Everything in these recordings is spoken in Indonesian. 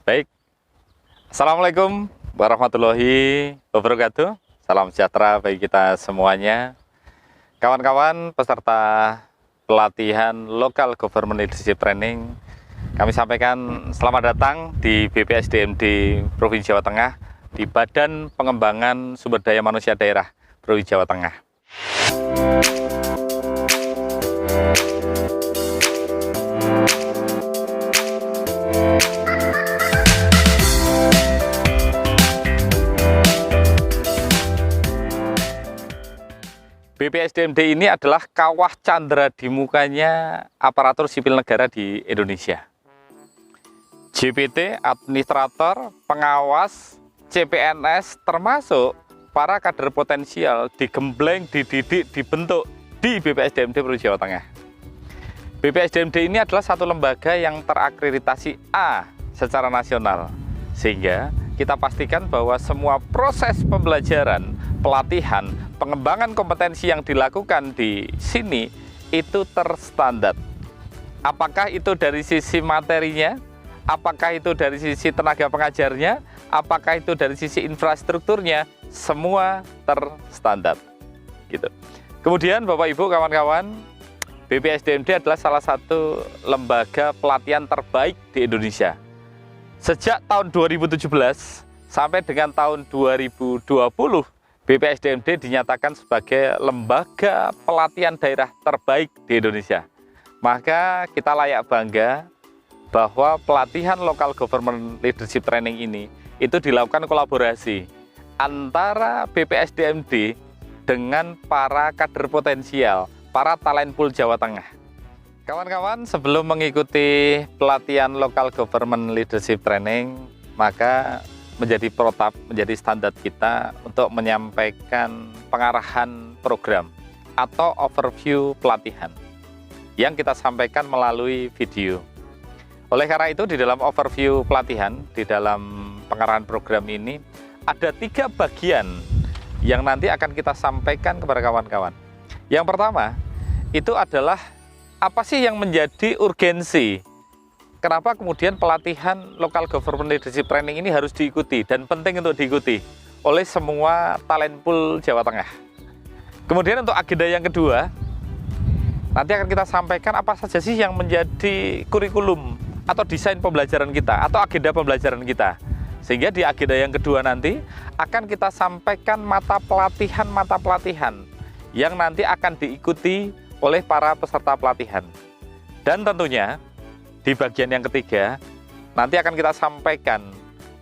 Baik, Assalamualaikum warahmatullahi wabarakatuh. Salam sejahtera bagi kita semuanya. Kawan-kawan peserta pelatihan Local Government Leadership Training, kami sampaikan selamat datang di BPSDMD Provinsi Jawa Tengah, di Badan Pengembangan Sumber Daya Manusia Daerah Provinsi Jawa Tengah. BPSDMD ini adalah kawah candra di mukanya aparatur sipil negara di Indonesia. JPT, administrator, pengawas, CPNS, termasuk para kader potensial digembleng, dididik, dibentuk di BPSDMD Provinsi Jawa Tengah. BPSDMD ini adalah satu lembaga yang terakreditasi A secara nasional, sehingga kita pastikan bahwa semua proses pembelajaran, pelatihan, pengembangan kompetensi yang dilakukan di sini itu terstandar. Apakah itu dari sisi materinya, apakah itu dari sisi tenaga pengajarnya, apakah itu dari sisi infrastrukturnya, semua terstandar. Gitu. Kemudian Bapak Ibu kawan-kawan, BPSDMD adalah salah satu lembaga pelatihan terbaik di Indonesia. Sejak tahun 2017 sampai dengan tahun 2020, BPSDMD dinyatakan sebagai lembaga pelatihan daerah terbaik di Indonesia. Maka kita layak bangga bahwa pelatihan Local Government Leadership Training ini itu dilakukan kolaborasi antara BPSDMD dengan para kader potensial, para talent pool Jawa Tengah. Kawan-kawan, sebelum mengikuti pelatihan Local Government Leadership Training, maka menjadi protap, menjadi standar kita untuk menyampaikan pengarahan program atau overview pelatihan yang kita sampaikan melalui video. Oleh karena itu, di dalam overview pelatihan, di dalam pengarahan program ini, ada 3 bagian yang nanti akan kita sampaikan kepada kawan-kawan. Yang pertama, itu adalah apa sih yang menjadi urgensi? Kenapa kemudian pelatihan Local Government Leadership Training ini harus diikuti dan penting untuk diikuti oleh semua talent pool Jawa Tengah. Kemudian untuk agenda yang kedua, nanti akan kita sampaikan apa saja sih yang menjadi kurikulum atau desain pembelajaran kita atau agenda pembelajaran kita. Sehingga di agenda yang kedua nanti akan kita sampaikan mata pelatihan yang nanti akan diikuti oleh para peserta pelatihan. Dan tentunya di bagian yang ketiga, nanti akan kita sampaikan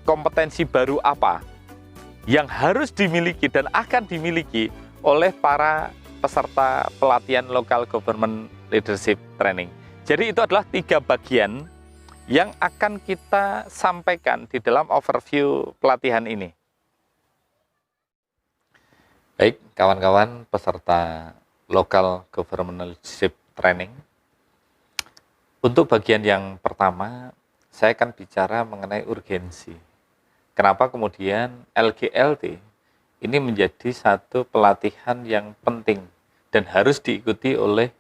kompetensi baru apa yang harus dimiliki dan akan dimiliki oleh para peserta pelatihan Local Government Leadership Training. Jadi itu adalah 3 bagian yang akan kita sampaikan di dalam overview pelatihan ini. Baik, kawan-kawan peserta Local Government Leadership Training, untuk bagian yang pertama, saya akan bicara mengenai urgensi. Kenapa kemudian LGLT ini menjadi satu pelatihan yang penting dan harus diikuti oleh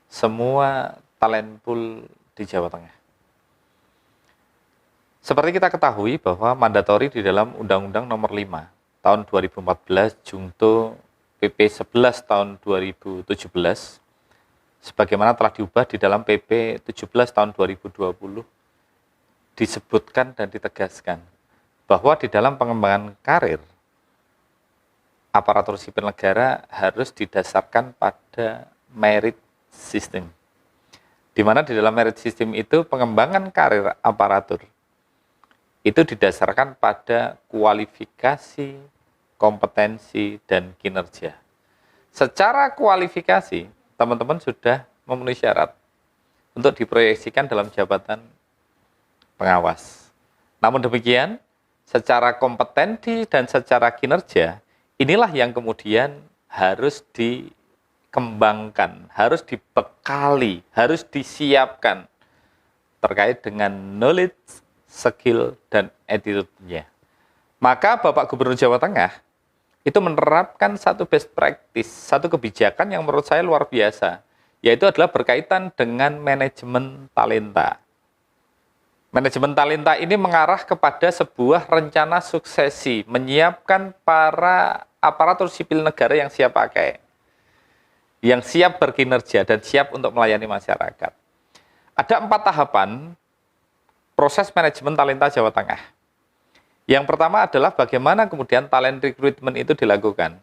semua talent pool di Jawa Tengah. Seperti kita ketahui bahwa mandatori di dalam Undang-Undang Nomor 5 tahun 2014 Jungto PP 11 tahun 2017, sebagaimana telah diubah di dalam PP 17 tahun 2020, disebutkan dan ditegaskan bahwa di dalam pengembangan karir, aparatur sipil negara harus didasarkan pada merit system. Di mana di dalam merit system itu pengembangan karir aparatur itu didasarkan pada kualifikasi, kompetensi, dan kinerja. Secara kualifikasi, teman-teman sudah memenuhi syarat untuk diproyeksikan dalam jabatan pengawas. Namun demikian, secara kompetensi dan secara kinerja, inilah yang kemudian harus dikembangkan, harus dibekali, harus disiapkan terkait dengan knowledge, skill, dan attitude-nya. Maka Bapak Gubernur Jawa Tengah itu menerapkan satu best practice, satu kebijakan yang menurut saya luar biasa, yaitu adalah berkaitan dengan manajemen talenta. Manajemen talenta ini mengarah kepada sebuah rencana suksesi, menyiapkan para aparatur sipil negara yang siap pakai, yang siap berkinerja dan siap untuk melayani masyarakat. Ada 4 tahapan proses manajemen talenta Jawa Tengah. Yang pertama adalah bagaimana kemudian talent recruitment itu dilakukan.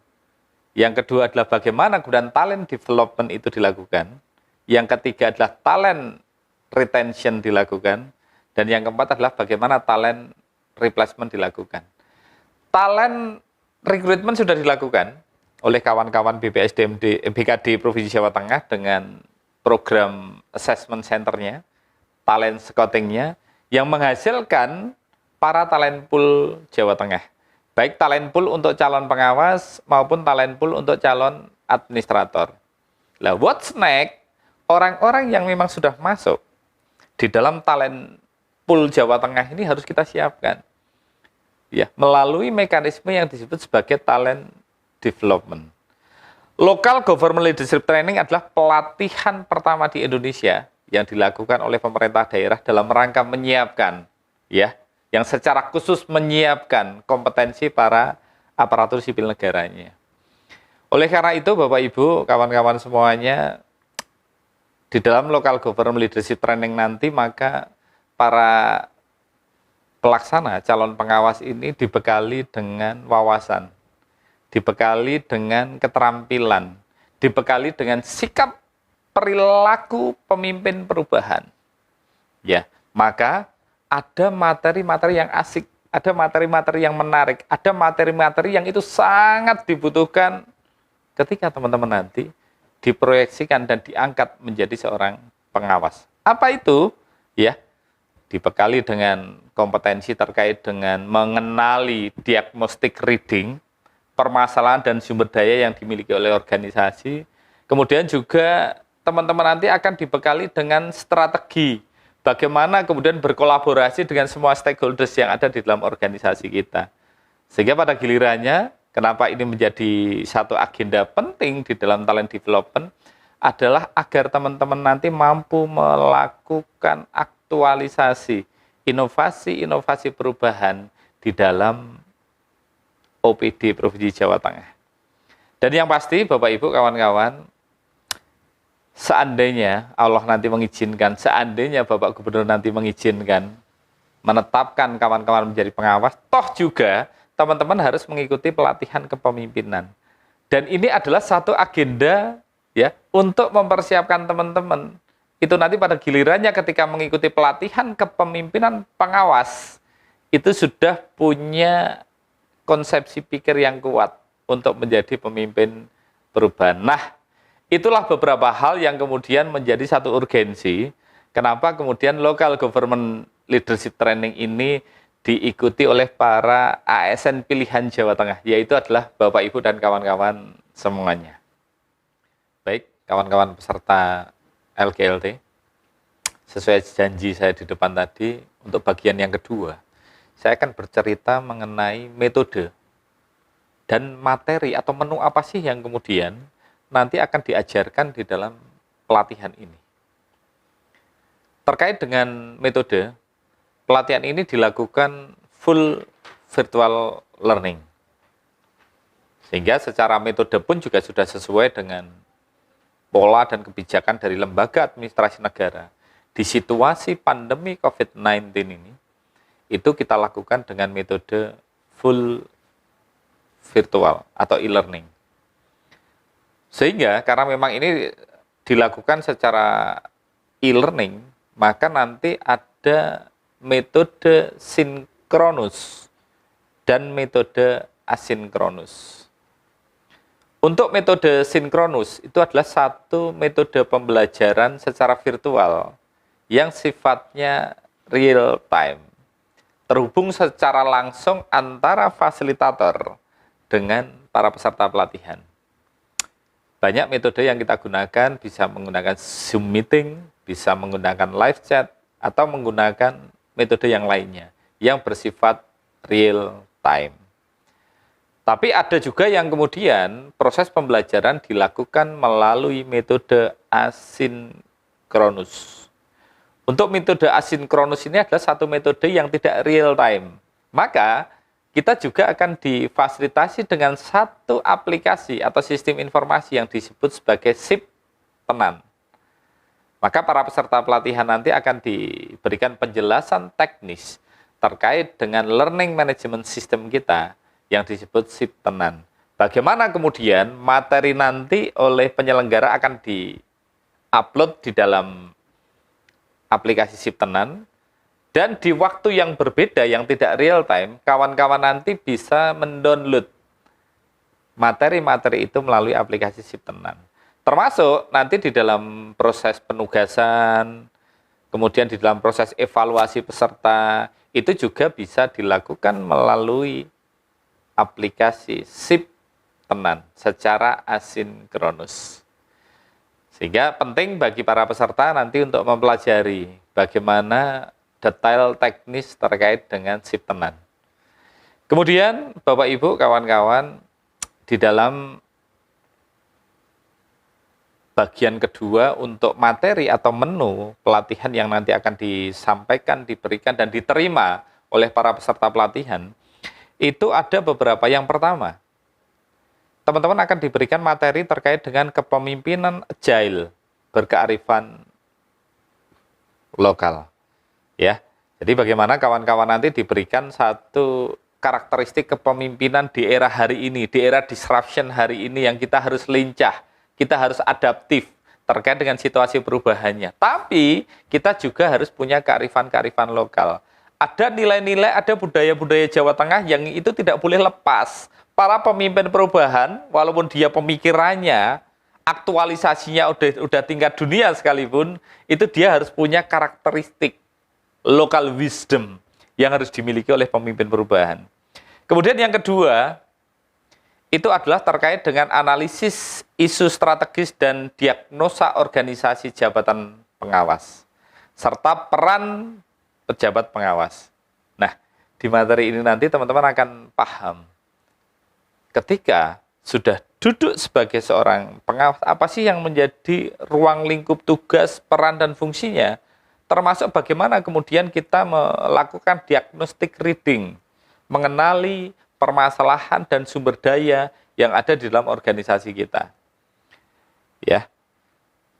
Yang kedua adalah bagaimana kemudian talent development itu dilakukan. Yang ketiga adalah talent retention dilakukan. Dan yang keempat adalah bagaimana talent replacement dilakukan. Talent recruitment sudah dilakukan oleh kawan-kawan BKD Provinsi Jawa Tengah dengan program assessment center-nya, talent scouting-nya, yang menghasilkan para talent pool Jawa Tengah. Baik talent pool untuk calon pengawas maupun talent pool untuk calon administrator. Nah, what's next? Orang-orang yang memang sudah masuk di dalam talent pool Jawa Tengah ini harus kita siapkan. Ya, melalui mekanisme yang disebut sebagai talent development. Local Government Leadership Training adalah pelatihan pertama di Indonesia yang dilakukan oleh pemerintah daerah dalam rangka menyiapkan, ya, yang secara khusus menyiapkan kompetensi para aparatur sipil negaranya. Oleh karena itu, Bapak Ibu, kawan-kawan semuanya, di dalam Local Government Leadership Training nanti, maka para pelaksana calon pengawas ini dibekali dengan wawasan, dibekali dengan keterampilan, dibekali dengan sikap perilaku pemimpin perubahan. Ya, maka ada materi-materi yang asik, ada materi-materi yang menarik, ada materi-materi yang itu sangat dibutuhkan ketika teman-teman nanti diproyeksikan dan diangkat menjadi seorang pengawas. Apa itu? Ya, dibekali dengan kompetensi terkait dengan mengenali diagnostic reading, permasalahan dan sumber daya yang dimiliki oleh organisasi. Kemudian juga teman-teman nanti akan dibekali dengan strategi bagaimana kemudian berkolaborasi dengan semua stakeholders yang ada di dalam organisasi kita. Sehingga pada gilirannya, kenapa ini menjadi satu agenda penting di dalam talent development, adalah agar teman-teman nanti mampu melakukan aktualisasi, inovasi-inovasi perubahan di dalam OPD Provinsi Jawa Tengah. Dan yang pasti, Bapak Ibu, kawan-kawan, seandainya Allah nanti mengizinkan, seandainya Bapak Gubernur nanti mengizinkan, menetapkan kawan-kawan menjadi pengawas, toh juga teman-teman harus mengikuti pelatihan kepemimpinan. Dan ini adalah satu agenda ya untuk mempersiapkan teman-teman. Itu nanti pada gilirannya ketika mengikuti pelatihan kepemimpinan pengawas, itu sudah punya konsepsi pikir yang kuat untuk menjadi pemimpin perubahan. Nah, itulah beberapa hal yang kemudian menjadi satu urgensi. Kenapa kemudian Local Government Leadership Training ini diikuti oleh para ASN pilihan Jawa Tengah, yaitu adalah Bapak, Ibu, dan kawan-kawan semuanya. Baik, kawan-kawan peserta LGLT, sesuai janji saya di depan tadi, untuk bagian yang kedua, saya akan bercerita mengenai metode dan materi atau menu apa sih yang kemudian nanti akan diajarkan di dalam pelatihan ini. Terkait dengan metode, pelatihan ini dilakukan full virtual learning. Sehingga secara metode pun juga sudah sesuai dengan pola dan kebijakan dari lembaga administrasi negara. Di situasi pandemi COVID-19 ini, itu kita lakukan dengan metode full virtual atau e-learning. Sehingga karena memang ini dilakukan secara e-learning, maka nanti ada metode sinkronus dan metode asinkronus. Untuk metode sinkronus itu adalah satu metode pembelajaran secara virtual yang sifatnya real time, terhubung secara langsung antara fasilitator dengan para peserta pelatihan. Banyak metode yang kita gunakan, bisa menggunakan Zoom meeting, bisa menggunakan live chat, atau menggunakan metode yang lainnya yang bersifat real time. Tapi ada juga yang kemudian proses pembelajaran dilakukan melalui metode asinkronus. Untuk metode asinkronus ini adalah satu metode yang tidak real time. Maka kita juga akan difasilitasi dengan satu aplikasi atau sistem informasi yang disebut sebagai SIP tenan. Maka para peserta pelatihan nanti akan diberikan penjelasan teknis terkait dengan learning management system kita yang disebut SIP tenan. Bagaimana kemudian materi nanti oleh penyelenggara akan di-upload di dalam aplikasi SIP tenan, dan di waktu yang berbeda, yang tidak real time, kawan-kawan nanti bisa mendownload materi-materi itu melalui aplikasi SIP tenan. Termasuk nanti di dalam proses penugasan, kemudian di dalam proses evaluasi peserta, itu juga bisa dilakukan melalui aplikasi SIP tenan secara asinkronus. Sehingga penting bagi para peserta nanti untuk mempelajari bagaimana detail teknis terkait dengan SIP tenan. Kemudian Bapak Ibu kawan-kawan, di dalam bagian kedua untuk materi atau menu pelatihan yang nanti akan disampaikan, diberikan dan diterima oleh para peserta pelatihan, itu ada beberapa. Yang pertama, teman-teman akan diberikan materi terkait dengan kepemimpinan agile berkearifan lokal. Ya, jadi bagaimana kawan-kawan nanti diberikan satu karakteristik kepemimpinan di era hari ini, di era disruption hari ini yang kita harus lincah, kita harus adaptif terkait dengan situasi perubahannya. Tapi kita juga harus punya kearifan-kearifan lokal. Ada nilai-nilai, ada budaya-budaya Jawa Tengah yang itu tidak boleh lepas. Para pemimpin perubahan, walaupun dia pemikirannya, aktualisasinya udah tingkat dunia sekalipun, itu dia harus punya karakteristik local wisdom yang harus dimiliki oleh pemimpin perubahan. Kemudian yang kedua, itu adalah terkait dengan analisis isu strategis dan diagnosa organisasi jabatan pengawas, serta peran pejabat pengawas. Nah, di materi ini nanti teman-teman akan paham, ketika sudah duduk sebagai seorang pengawas, apa sih yang menjadi ruang lingkup tugas, peran, dan fungsinya, termasuk bagaimana kemudian kita melakukan diagnostic reading, mengenali permasalahan dan sumber daya yang ada di dalam organisasi kita. Ya,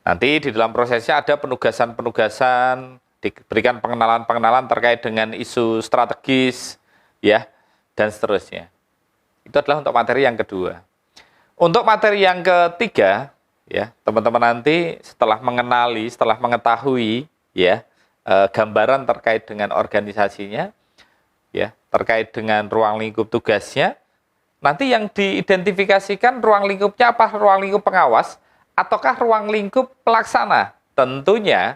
nanti di dalam prosesnya ada penugasan-penugasan, diberikan pengenalan-pengenalan terkait dengan isu strategis, ya, dan seterusnya. Itu adalah untuk materi yang kedua. Untuk materi yang ketiga, ya, teman-teman nanti setelah mengenali, setelah mengetahui, ya, gambaran terkait dengan organisasinya, ya, terkait dengan ruang lingkup tugasnya, nanti yang diidentifikasikan ruang lingkupnya apa? Ruang lingkup pengawas ataukah ruang lingkup pelaksana? Tentunya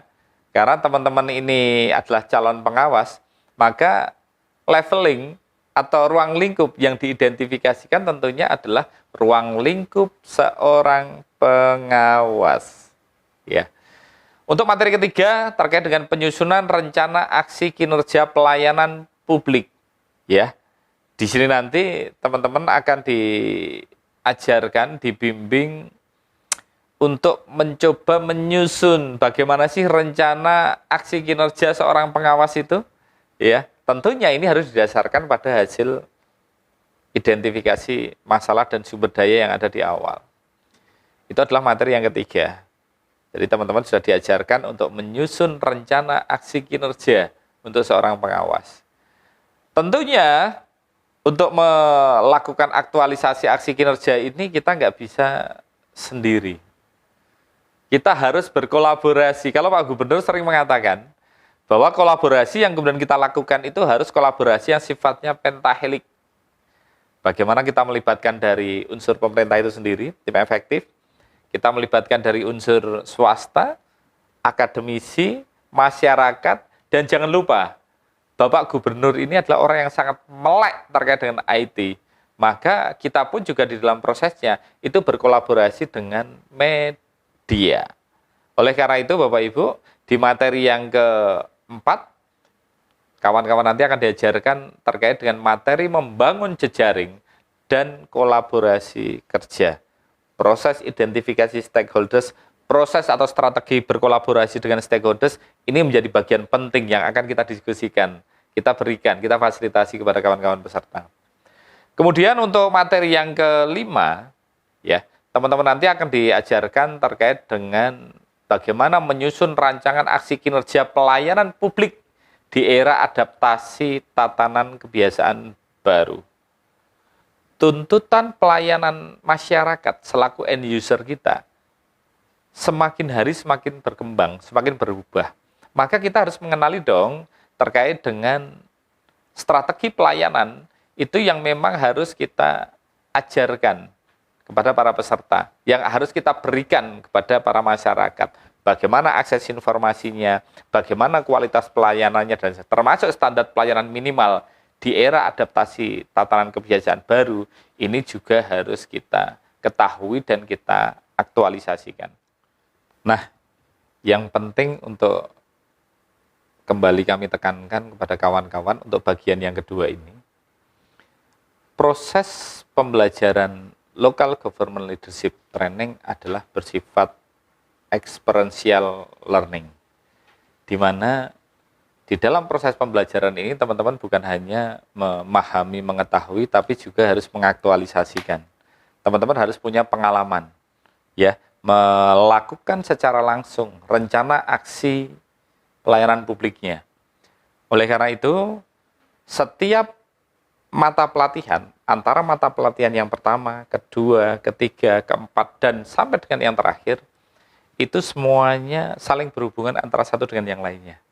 karena teman-teman ini adalah calon pengawas, maka leveling atau ruang lingkup yang diidentifikasikan tentunya adalah ruang lingkup seorang pengawas. Ya. Untuk materi ketiga terkait dengan penyusunan rencana aksi kinerja pelayanan publik. Ya. Di sini nanti teman-teman akan diajarkan, dibimbing untuk mencoba menyusun bagaimana sih rencana aksi kinerja seorang pengawas itu. Ya. Tentunya ini harus didasarkan pada hasil identifikasi masalah dan sumber daya yang ada di awal. Itu adalah materi yang ketiga. Jadi teman-teman sudah diajarkan untuk menyusun rencana aksi kinerja untuk seorang pengawas. Tentunya untuk melakukan aktualisasi aksi kinerja ini kita nggak bisa sendiri. Kita harus berkolaborasi. Kalau Pak Gubernur sering mengatakan, bahwa kolaborasi yang kemudian kita lakukan itu harus kolaborasi yang sifatnya pentahelik. Bagaimana kita melibatkan dari unsur pemerintah itu sendiri, tim efektif, kita melibatkan dari unsur swasta, akademisi, masyarakat, dan jangan lupa, Bapak Gubernur ini adalah orang yang sangat melek terkait dengan IT. Maka kita pun juga di dalam prosesnya itu berkolaborasi dengan media. Oleh karena itu Bapak Ibu, di materi yang keempat, kawan-kawan nanti akan diajarkan terkait dengan materi membangun jejaring dan kolaborasi kerja. Proses identifikasi stakeholders proses atau strategi berkolaborasi dengan stakeholders ini menjadi bagian penting yang akan kita diskusikan, kita berikan, kita fasilitasi kepada kawan-kawan peserta. Kemudian untuk materi yang kelima, ya, teman-teman nanti akan diajarkan terkait dengan bagaimana menyusun rancangan aksi kinerja pelayanan publik di era adaptasi tatanan kebiasaan baru. Tuntutan pelayanan masyarakat selaku end user kita semakin hari semakin berkembang, semakin berubah. Maka kita harus mengenali dong terkait dengan strategi pelayanan itu yang memang harus kita ajarkan kepada para peserta, yang harus kita berikan kepada para masyarakat. Bagaimana akses informasinya, bagaimana kualitas pelayanannya, dan termasuk standar pelayanan minimal di era adaptasi tatanan kebiasaan baru, ini juga harus kita ketahui dan kita aktualisasikan. Nah, yang penting untuk kembali kami tekankan kepada kawan-kawan untuk bagian yang kedua ini, proses pembelajaran local government leadership training adalah bersifat experiential learning, di mana di dalam proses pembelajaran ini teman-teman bukan hanya memahami, mengetahui, tapi juga harus mengaktualisasikan. Teman-teman harus punya pengalaman, ya, melakukan secara langsung rencana aksi pelayanan publiknya. Oleh karena itu, setiap mata pelatihan, antara mata pelatihan yang pertama, kedua, ketiga, keempat, dan sampai dengan yang terakhir, itu semuanya saling berhubungan antara satu dengan yang lainnya.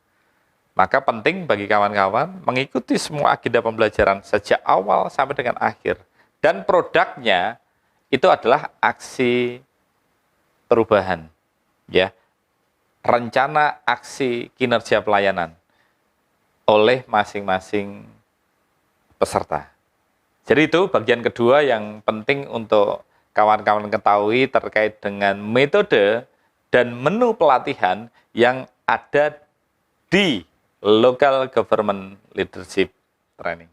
Maka penting bagi kawan-kawan mengikuti semua agenda pembelajaran sejak awal sampai dengan akhir. Dan produknya itu adalah aksi perubahan, ya, rencana aksi kinerja pelayanan oleh masing-masing peserta. Jadi itu bagian kedua yang penting untuk kawan-kawan ketahui terkait dengan metode dan menu pelatihan yang ada di Local Government Leadership Training.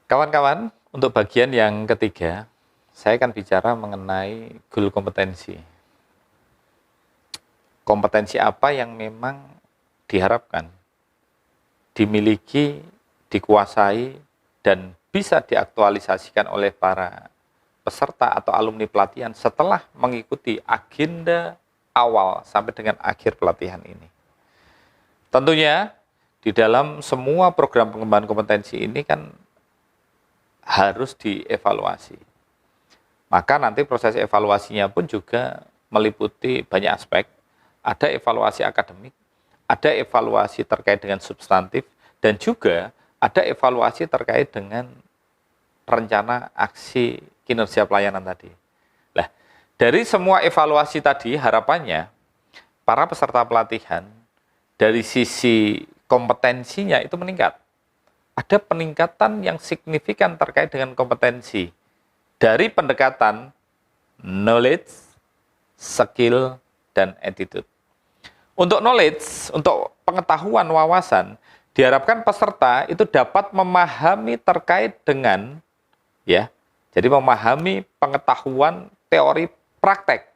Kawan-kawan, untuk bagian yang ketiga, saya akan bicara mengenai goal kompetensi. Kompetensi apa yang memang diharapkan, dimiliki, dikuasai, dan bisa diaktualisasikan oleh para peserta atau alumni pelatihan setelah mengikuti agenda awal sampai dengan akhir pelatihan ini. Tentunya di dalam semua program pengembangan kompetensi ini kan harus dievaluasi. Maka nanti proses evaluasinya pun juga meliputi banyak aspek. Ada evaluasi akademik, ada evaluasi terkait dengan substantif, dan juga ada evaluasi terkait dengan rencana aksi kinerja pelayanan tadi. Nah, dari semua evaluasi tadi harapannya para peserta pelatihan dari sisi kompetensinya itu meningkat. Ada peningkatan yang signifikan terkait dengan kompetensi dari pendekatan knowledge, skill, dan attitude. Untuk knowledge, untuk pengetahuan wawasan, diharapkan peserta itu dapat memahami terkait dengan, ya, jadi memahami pengetahuan teori praktek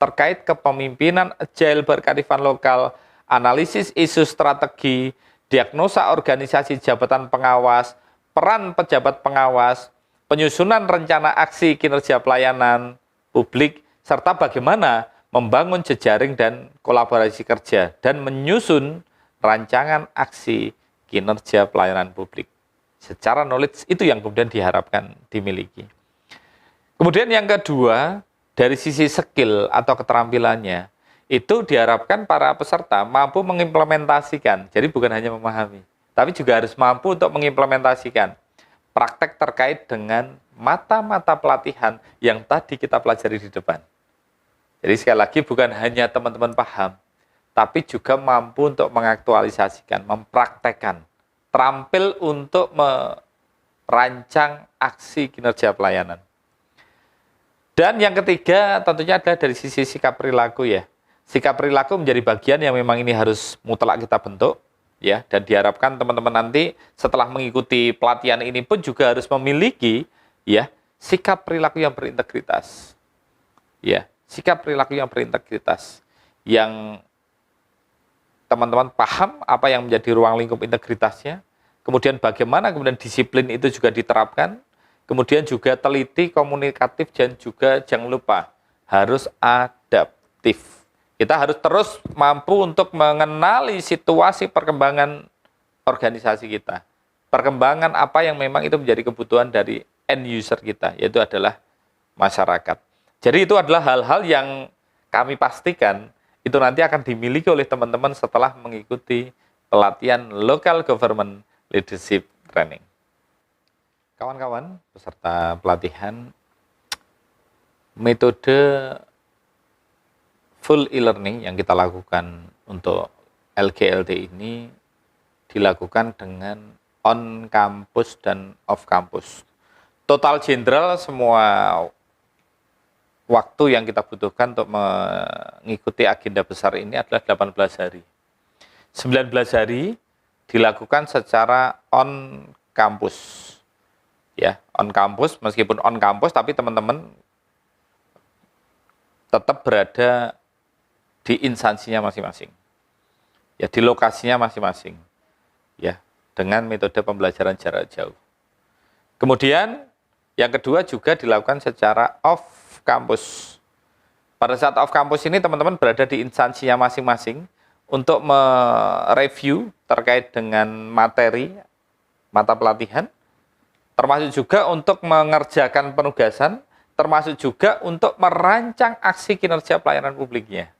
terkait kepemimpinan agile berkearifan lokal, analisis isu strategi, diagnosa organisasi jabatan pengawas, peran pejabat pengawas, penyusunan rencana aksi kinerja pelayanan publik, serta bagaimana membangun jejaring dan kolaborasi kerja, dan menyusun rancangan aksi kinerja pelayanan publik. Secara knowledge itu yang kemudian diharapkan dimiliki. Kemudian yang kedua, dari sisi skill atau keterampilannya, itu diharapkan para peserta mampu mengimplementasikan. Jadi bukan hanya memahami, tapi juga harus mampu untuk mengimplementasikan praktek terkait dengan mata-mata pelatihan yang tadi kita pelajari di depan. Jadi sekali lagi bukan hanya teman-teman paham, tapi juga mampu untuk mengaktualisasikan, mempraktekkan, terampil untuk merancang aksi kinerja pelayanan. Dan yang ketiga tentunya adalah dari sisi sikap perilaku, ya. Sikap perilaku menjadi bagian yang memang ini harus mutlak kita bentuk, ya, dan diharapkan teman-teman nanti setelah mengikuti pelatihan ini pun juga harus memiliki, ya, sikap perilaku yang berintegritas. Ya, sikap perilaku yang berintegritas, yang teman-teman paham apa yang menjadi ruang lingkup integritasnya, kemudian bagaimana kemudian disiplin itu juga diterapkan, kemudian juga teliti, komunikatif, dan juga jangan lupa harus adaptif. Kita harus terus mampu untuk mengenali situasi perkembangan organisasi kita. Perkembangan apa yang memang itu menjadi kebutuhan dari end user kita, yaitu adalah masyarakat. Jadi itu adalah hal-hal yang kami pastikan itu nanti akan dimiliki oleh teman-teman setelah mengikuti pelatihan Local Government Leadership Training. Kawan-kawan, peserta pelatihan, metode full e-learning yang kita lakukan untuk LGLD ini dilakukan dengan on campus dan off campus. Total general semua waktu yang kita butuhkan untuk mengikuti agenda besar ini adalah 18 hari. 19 hari dilakukan secara on campus. Ya, on campus, meskipun on campus tapi teman-teman tetap berada di instansinya masing-masing. Ya, di lokasinya masing-masing. Ya, dengan metode pembelajaran jarak jauh. Kemudian yang kedua juga dilakukan secara off campus. Pada saat off campus ini teman-teman berada di instansinya masing-masing untuk mereview terkait dengan materi mata pelatihan, termasuk juga untuk mengerjakan penugasan, termasuk juga untuk merancang aksi kinerja pelayanan publiknya.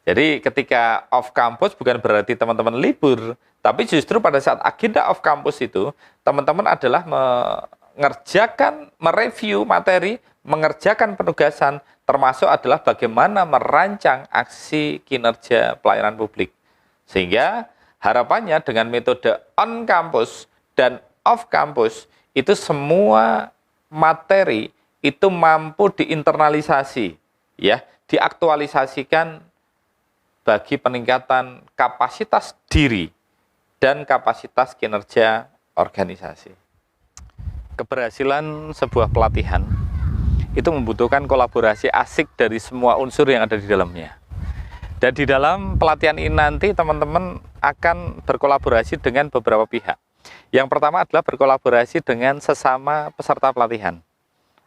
Jadi ketika off campus bukan berarti teman-teman libur, tapi justru pada saat agenda off campus itu, teman-teman adalah mengerjakan, mereview materi, mengerjakan penugasan, termasuk adalah bagaimana merancang aksi kinerja pelayanan publik. Sehingga harapannya dengan metode on campus dan off campus, itu semua materi itu mampu diinternalisasi, ya, diaktualisasikan bagi peningkatan kapasitas diri dan kapasitas kinerja organisasi. Keberhasilan sebuah pelatihan itu membutuhkan kolaborasi asik dari semua unsur yang ada di dalamnya. Dan di dalam pelatihan ini nanti teman-teman akan berkolaborasi dengan beberapa pihak. Yang pertama adalah berkolaborasi dengan sesama peserta pelatihan.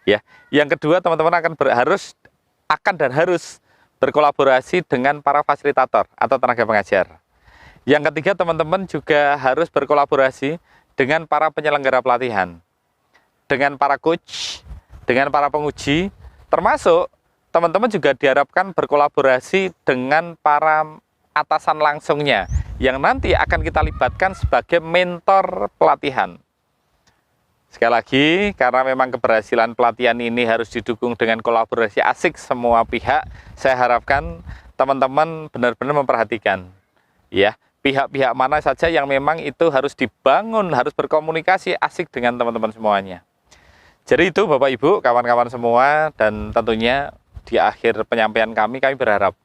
Ya, yang kedua teman-teman harus berkolaborasi dengan para fasilitator atau tenaga pengajar. Yang ketiga, teman-teman juga harus berkolaborasi dengan para penyelenggara pelatihan, dengan para coach, dengan para penguji, termasuk teman-teman juga diharapkan berkolaborasi dengan para atasan langsungnya, yang nanti akan kita libatkan sebagai mentor pelatihan. Sekali lagi, karena memang keberhasilan pelatihan ini harus didukung dengan kolaborasi asik semua pihak, saya harapkan teman-teman benar-benar memperhatikan, ya, pihak-pihak mana saja yang memang itu harus dibangun, harus berkomunikasi asik dengan teman-teman semuanya. Jadi itu Bapak Ibu, kawan-kawan semua, dan tentunya di akhir penyampaian kami berharap,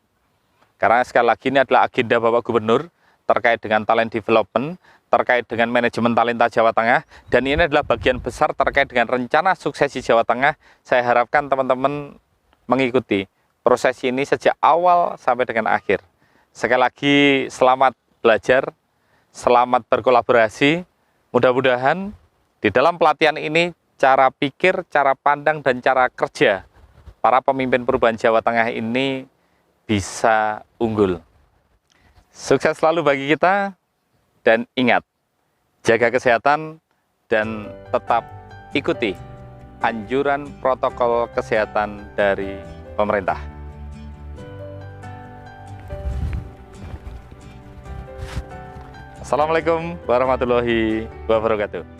karena sekali lagi ini adalah agenda Bapak Gubernur terkait dengan talent development, terkait dengan manajemen talenta Jawa Tengah, dan ini adalah bagian besar terkait dengan rencana suksesi Jawa Tengah. Saya harapkan teman-teman mengikuti proses ini sejak awal sampai dengan akhir. Sekali lagi selamat belajar, selamat berkolaborasi. Mudah-mudahan di dalam pelatihan ini cara pikir, cara pandang, dan cara kerja para pemimpin perubahan Jawa Tengah ini bisa unggul. Sukses selalu bagi kita. Dan ingat, jaga kesehatan dan tetap ikuti anjuran protokol kesehatan dari pemerintah. Assalamualaikum warahmatullahi wabarakatuh.